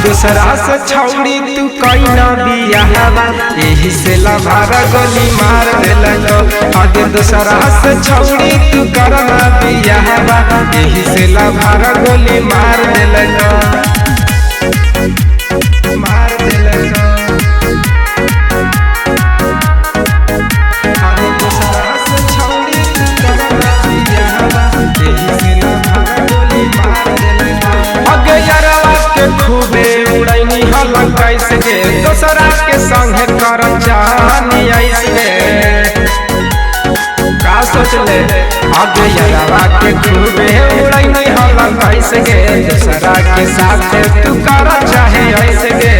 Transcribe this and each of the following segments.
दूसरा से छौड़ी तू कईना बियाहवा यही से लभारा गोली मार देलको। आगे दूसरा से छौड़ी तू करना बियाहवा यही से लभारा गोली मार देलको। मार देलको आगे दूसरा से छौड़ी तू करना बियाहवा यही से लभारा गोली मार देलको। आगे यारवा के खूबे उड़ैनी हल कैसे गे दूसरा के संगे कर जानी ऐसे का सोचले। आगे यारवा के खूबे उड़ैनी हल कैसे गे दूसरा के साथ तू कर चाहे ऐसे गे।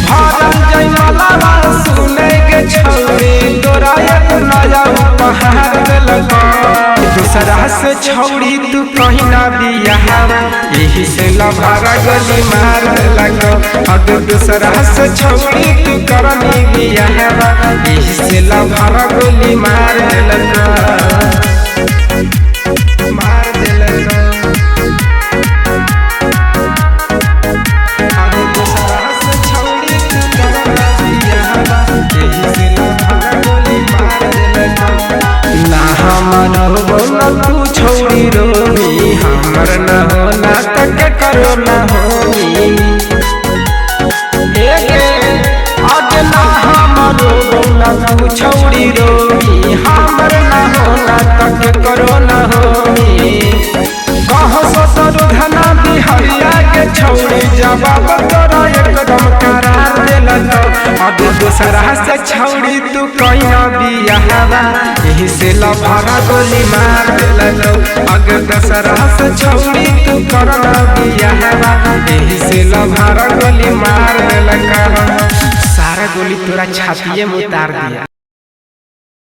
भारत जय मलावा सुने के छौरी तोरा एक नया उपहार देलको। दूसरा से छौड़ी तू कहिना बियाहवा यही से लभारा गोली मार देलको। अगर दूसरा से छौड़ी तू करनी बियाहवा यही से लभारा गोली मार देलको। मार देलको अगर दूसरा से छौड़ी तू करना बियाहवा यही से लभारा गोली मार देलको। ना हमर हो ना तू छौड़ी रोमी हमर न हो ना तक करो न होमी। आगे ना हमर हो ना तू छौड़ी रोमी हमर न हो ना तक करो न होमी। कहो ससुर धना बिहारिया के छौड़ी जवाब तोरा एकदम करार देलको। अब दूसरा से छौड़ी तू कहिना बियाहवा यही से लभारा गोली मार देलको। अगर दूसरा से छौड़ी तू करना बियाहवा यही से लभारा गोली मार देलको। सारा गोली तोरा छातिए में उतार दिया।